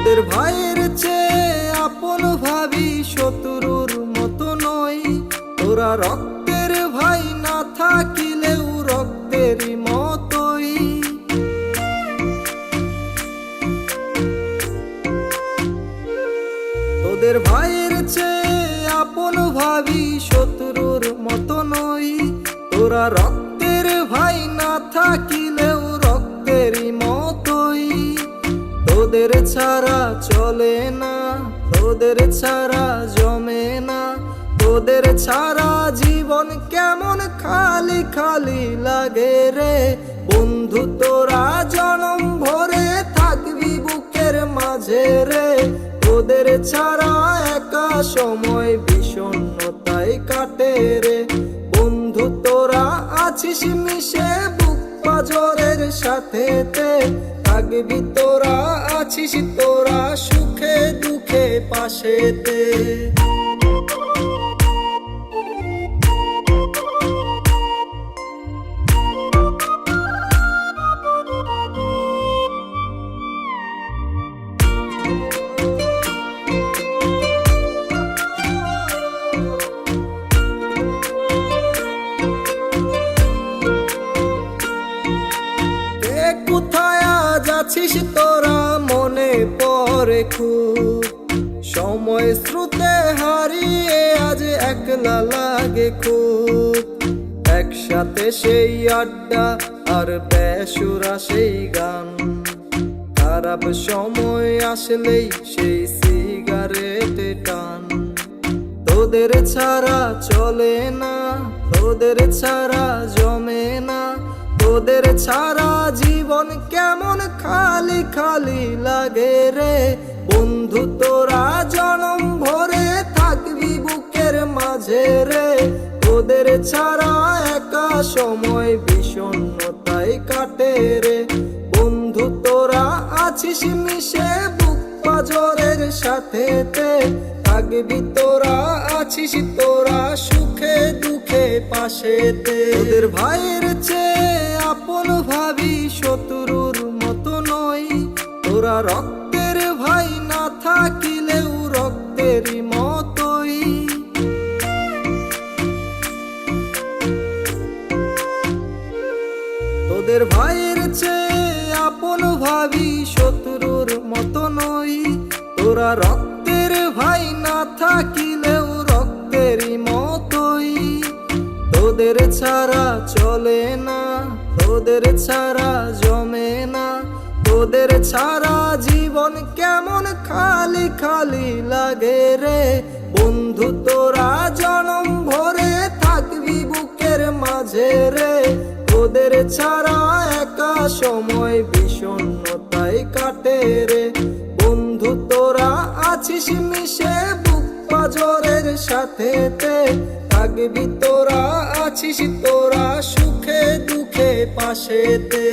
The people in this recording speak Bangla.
তোদের ভাইয়ের চেয়ে আপন ভাবি শত্রুর মতো নই। তোরা রক্তের ভাই না থাকিলেও রক্তেরই মতোই। তোদের ভাইয়ের চেয়ে আপন ভাবি শত্রুর মতো নই। তোরা রক্তের ভাই না থাকিলেও রক্তেরই মতোই। তোদের ছাড়া চলে না, তোদের ছাড়া জমে না, তোদের ছাড়া জীবন কেমন খালি খালি লাগে রে। বন্ধু তোরা জনম ভরে থাকবি বুকের মাঝে রে। তোদের ছাড়া একা সময় বিষণ্ণতায় কাটে রে। বন্ধু তোরা আছিস মিশে বুক পাজরের সাথেতে। থাকবি তোরা আছিস তোরা সুখে দুঃখে পাশেতে। কোথায় আজ আছিস তোরা মনে পড়ে খুব। সময় স্রোতে হারিয়ে আজ একলা লাগে খুব। একসাথে সেই আড্ডা আর বেসুরা সেই গান। খারাপ সময় আসলেই সেই সিগারেট টান। তোদের ছাড়া চলে না, তোদের ছাড়া জমে না, তোদের ছাড়া জীবন কেমন খালি খালি লাগে রে। বন্ধু তোরা জনম ভরে থাকবি বুকের মাঝে রে। তোদের ছাড়া একা সময় বিষণ্ণতায় কাটে রে। বন্ধু তোরা আছিস মিশে বুক পাজরের সাথেতে। থাকবি তোরা আছিস তোরা সুখে দুঃখে পাশেতে। তোদের ভাইয়ের চেয়ে আপন ভাবি শত্রুর মতো নই। তোরা রক্তের ভাই না থাকিলেও রক্তেরই মতোই। তোদের ভাইয়ের চেয়ে আপন ভাবি শত্রুর মতো নই। তোরা রক্তের ভাই না থাকিলেও রক্তেরই মতোই। তোদের ছাড়া চলে না, তোদের ছাড়া জমে না, তোদের ছাড়া জীবন কেমন খালি খালি লাগে রে। বন্ধু তোরা জনম ভরে থাকবি বুকের মাঝে রে। তোদের ছাড়া একা সময় বিষণ্ণতায় কাটে রে। বন্ধু তোরা আছিস মিশে বুক পাজরের সাথেতে। থাকবি তোরা আছিস তোরা সুখে দুঃখে পাশেতে।